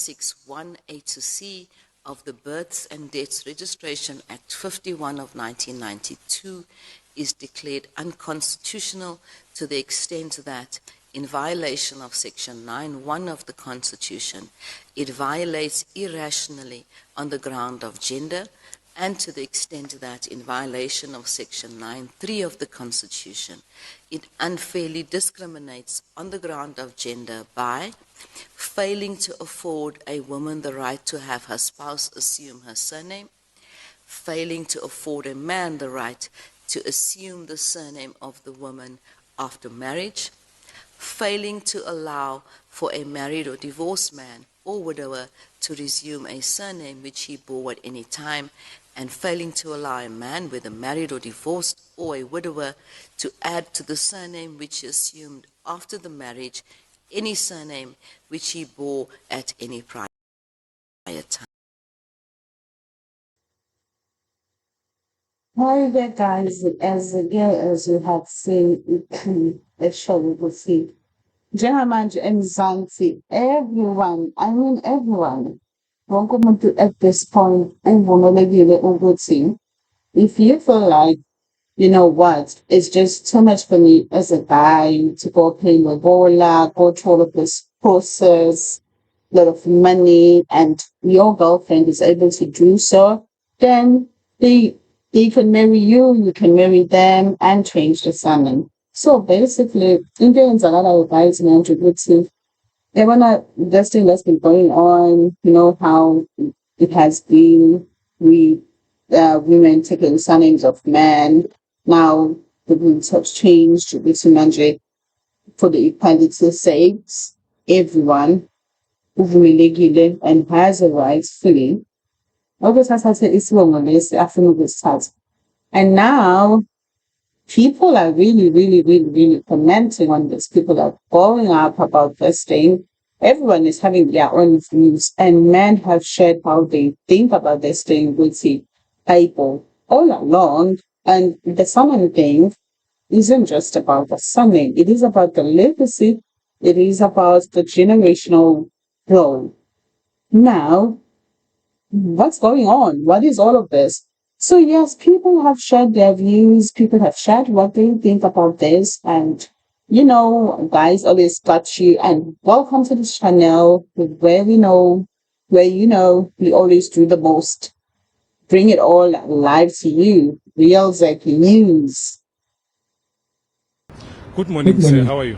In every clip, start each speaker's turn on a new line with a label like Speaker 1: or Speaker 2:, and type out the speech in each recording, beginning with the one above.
Speaker 1: 161A to C of the Births and Deaths Registration Act 51 of 1992 is declared unconstitutional to the extent that, in violation of Section 9(1) of the Constitution, it violates irrationally on the ground of gender, and to the extent that, in violation of Section 9(3) of the Constitution, it unfairly discriminates on the ground of gender by failing to afford a woman the right to have her spouse assume her surname, failing to afford a man the right to assume the surname of the woman after marriage, failing to allow for a married or divorced man or widower to resume a surname which he bore at any time, and failing to allow a man, whether married or divorced or a widower, to add to the surname which he assumed after the marriage any surname which he bore at any prior time.
Speaker 2: Hi there, guys. As again, as you have seen, actually, we see German and Zanzi, everyone, I mean everyone, wonke umuntu at this point, uvumelekile ukuthi if you feel like, you know what, it's just too much for me as a guy to go pay lobola, go through all of this process, a lot of money, and your girlfriend is able to do so, then they can marry you, you can marry them, and change the surname. So basically, into eyenzakalayo guys manje ukuthi yabona this thing that's been going on, you know how it has been, we women taking the surnames of men. Now the rules have changed ukuthi manje for the equality sakes, everyone uvumelekile and has a right fully ukuthatha isibongo lesi afuna ukusithatha. And now people are really commenting on this. People are going up about this thing. Everyone is having their own views, and men have shared how they think about this thing with the people all along. And the surname thing isn't just about the surname, it is about the legacy, it is about the generational role. Now, what's going on? What is all of this? So yes, people have shared their views, people have shared what they think about this, and you know, guys always got you, and welcome to this channel where we always do the most. Bring it all live to you. Real Zek News.
Speaker 3: Good morning, sir. How are you?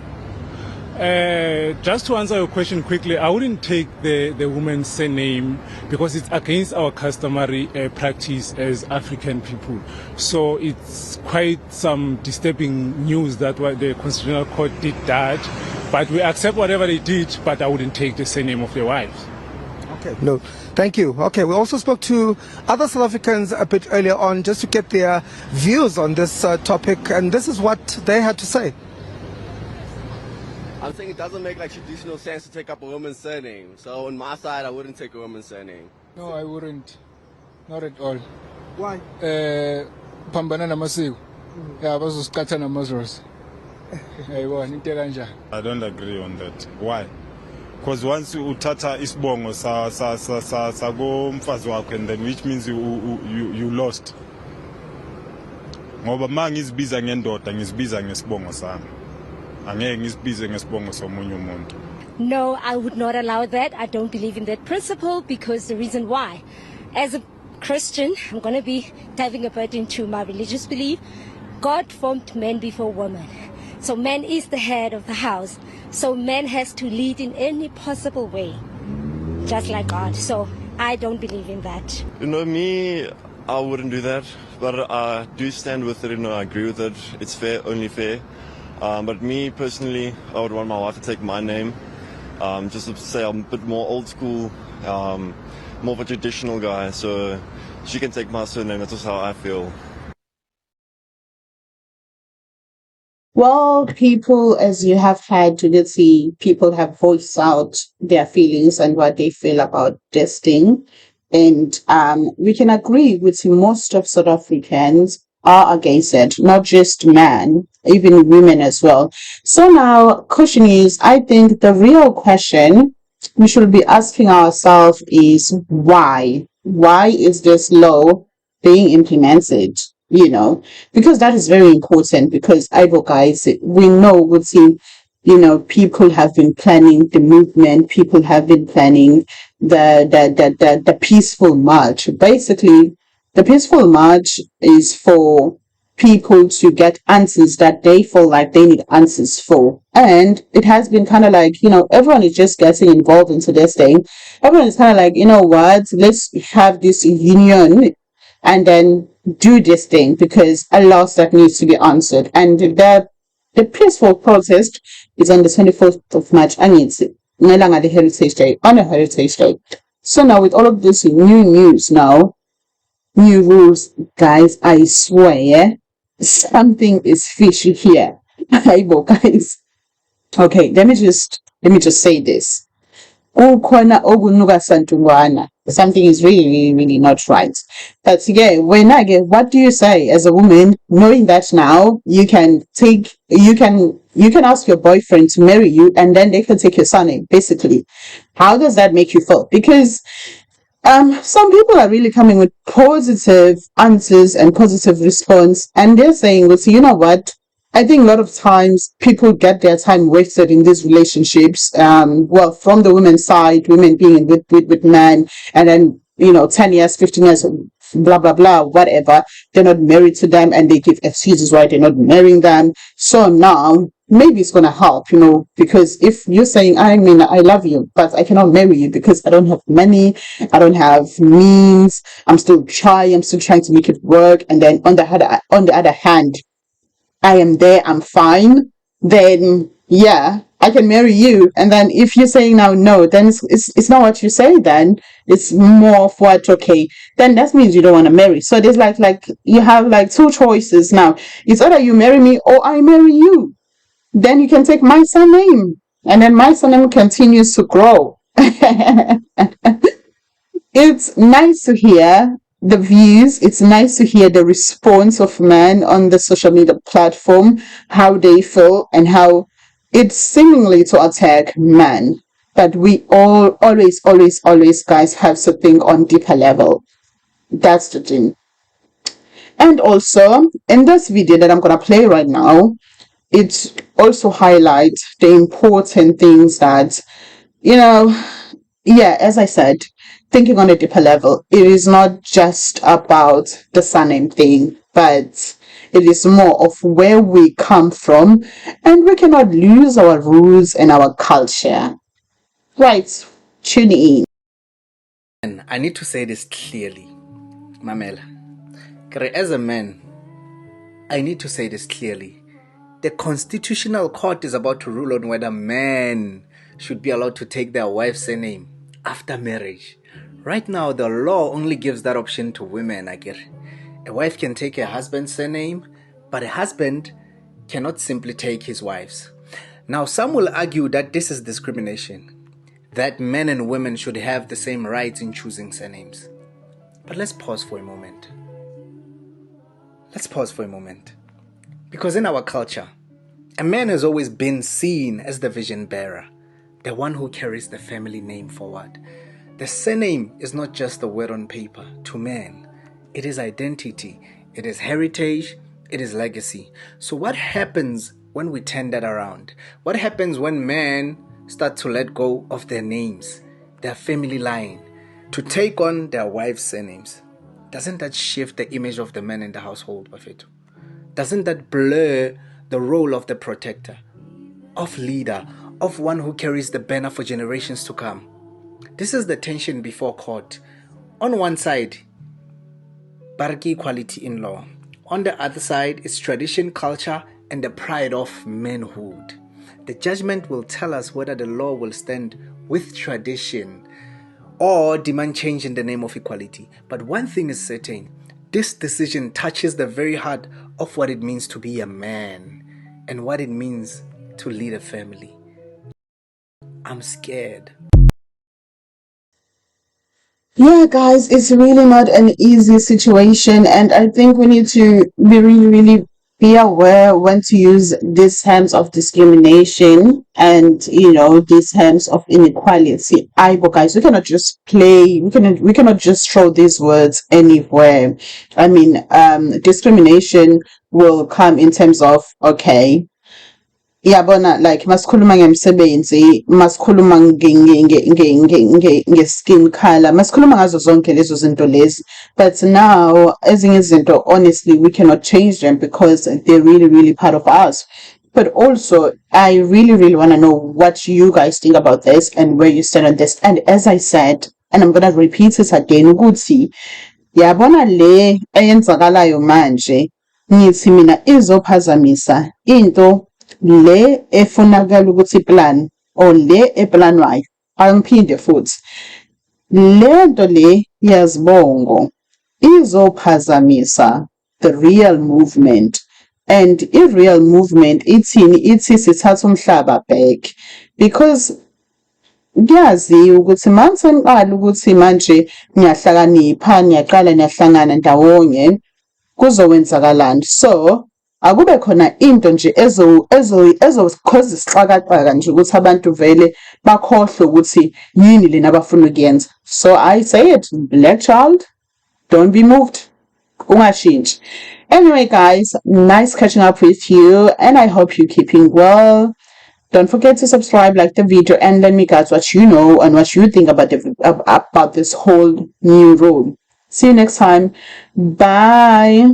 Speaker 3: Just to answer your question quickly, I wouldn't take the woman's surname because it's against our customary practice as African people. So it's quite some disturbing news that what the Constitutional Court did that. But we accept whatever they did, but I wouldn't take the surname of their wives.
Speaker 4: Okay, no, thank you. Okay, we also spoke to other South Africans a bit earlier on just to get their views on this topic, and this is what they had to say.
Speaker 5: I'm saying it doesn't make like traditional sense to take up a woman's surname. So on my side, I wouldn't take a woman's surname.
Speaker 6: No, I wouldn't. Not at all.
Speaker 4: Why?
Speaker 6: Pambana namasiko. Yeah, bazosqatha namazros. Ayibona into kanja.
Speaker 7: I don't agree on that. Why? Because once you uthatha isibongo sa go mfazi wakho, and then which means you lost. Ngoba mangizibiza ngendoda ngizibiza ngesibongo sami.
Speaker 8: No, I would not allow that. I don't believe in that principle because the reason why, as a Christian, I'm going to be diving a bit into my religious belief. God formed men before women. So man is the head of the house. So man has to lead in any possible way, just like God. So I don't believe in that.
Speaker 5: You know, me, I wouldn't do that. But I do stand with it. You know, I agree with it. It's fair, only fair. But me personally, I would want my wife to take my name. Just to say I'm a bit more old school, more of a traditional guy. So she can take my surname. That's just how I feel.
Speaker 2: Well, people, as you have had to see, people have voiced out their feelings and what they feel about this thing. And we can agree with most of South Africans are against it, not just men, even women as well. So now, question is, I think the real question we should be asking ourselves is why? Why is this law being implemented? You know, because that is very important. Because guys, we know what's in, people have been planning the movement. People have been planning the peaceful march. Basically, the peaceful march is for people to get answers that they feel like they need answers for. And it has been kind of like, everyone is just getting involved into this thing. Everyone is kind of like, you know what, let's have this union and then do this thing because a loss that needs to be answered. And the peaceful protest is on the 24th of March, and it's no longer the Heritage Day, on a Heritage Day. So now with all of this new news now, new rules, guys, I swear something is fishy here. Guys. Okay, let me just say this. Something is really, really, really not right. But again, what do you say as a woman, knowing that now you can ask your boyfriend to marry you and then they can take your surname, basically. How does that make you feel? Because some people are really coming with positive answers and positive response, and they're saying, well, so you know what? I think a lot of times people get their time wasted in these relationships. Well, from the women's side, women being with men, and then 10 years, 15 years, blah blah blah, whatever. They're not married to them, and they give excuses why they're not marrying them. So now maybe it's gonna help, because if you're saying, I mean, I love you, but I cannot marry you because I don't have money, I don't have means, I'm still trying to make it work, and then on the other hand, I am there, I'm fine, then yeah, I can marry you. And then if you're saying now no, then it's not what you say, then it's more of what, okay, then that means you don't want to marry. So there's like you have like two choices now. It's either you marry me or I marry you. Then you can take my surname, and then my surname continues to grow. It's nice to hear the views. It's nice to hear the response of men on the social media platform, how they feel and how it's seemingly to attack men. But we all always, guys, have something on deeper level. That's the thing. And also, in this video that I'm gonna play right now, it also highlights the important things that, you know, yeah, as I said, thinking on a deeper level, it is not just about the surname thing, but it is more of where we come from, and we cannot lose our roots and our culture. Right, tune in.
Speaker 9: And I need to say this clearly, Mamela. As a man, I need to say this clearly. The Constitutional Court is about to rule on whether men should be allowed to take their wife's surname after marriage. Right now, the law only gives that option to women, A wife can take her husband's surname, but a husband cannot simply take his wife's. Now, some will argue that this is discrimination, that men and women should have the same rights in choosing surnames. But let's pause for a moment. Because in our culture, a man has always been seen as the vision bearer, the one who carries the family name forward. The surname is not just a word on paper to men. It is identity, it is heritage, it is legacy. So what happens when we turn that around? What happens when men start to let go of their names, their family line, to take on their wives' surnames? Doesn't that shift the image of the man in the household, Bafeto? Doesn't that blur the role of the protector, of leader, of one who carries the banner for generations to come? This is the tension before court. On one side, baraki equality in law. On the other side is tradition, culture, and the pride of manhood. The judgment will tell us whether the law will stand with tradition or demand change in the name of equality. But one thing is certain, this decision touches the very heart of what it means to be a man and what it means to lead a family. I'm scared.
Speaker 2: Yeah, guys, it's really not an easy situation, and I think we need to be really, really be aware when to use these terms of discrimination and these terms of inequality. But guys, we cannot just play. We cannot just throw these words anywhere. I mean, discrimination will come in terms of, okay, yabona, like masikhuluma ngemsebenzi, masikhuluma nge-skin color, masikhuluma ngazo zonke lezo zinto lezi. But now ezinye izinto, honestly, we cannot change them because they're really, really part of us. But also, I really, really want to know what you guys think about this and where you stand on this. And as I said, and I'm gonna repeat it again, ukuthi yabona le eyenzakalayo manje, ngithi mina izophazamisa into le efunakala ukuthi plan or le eplanwayo. Angiphinde futhi, le nto le yazibongo izophazamisa the real movement. And i-real movement ithini? Ithi sithatha umhlaba back, because kuyaziwa ukuthi manje sengiqala ukuthi manje niyahlakanipha, niyahlangana ndawonye, kuzowenzakalani. So akube khona into nje ezokhoza isixakaxaka nje ukuthi abantu vele bakhohlwe ukuthi yini lena abafuna ukuyenza. So I say it, black child, don't be moved. Ungashintshi. Anyway, guys, nice catching up with you, and I hope you're keeping well. Don't forget to subscribe, like the video, and let me guys what you know and what you think about this whole new rule. See you next time. Bye.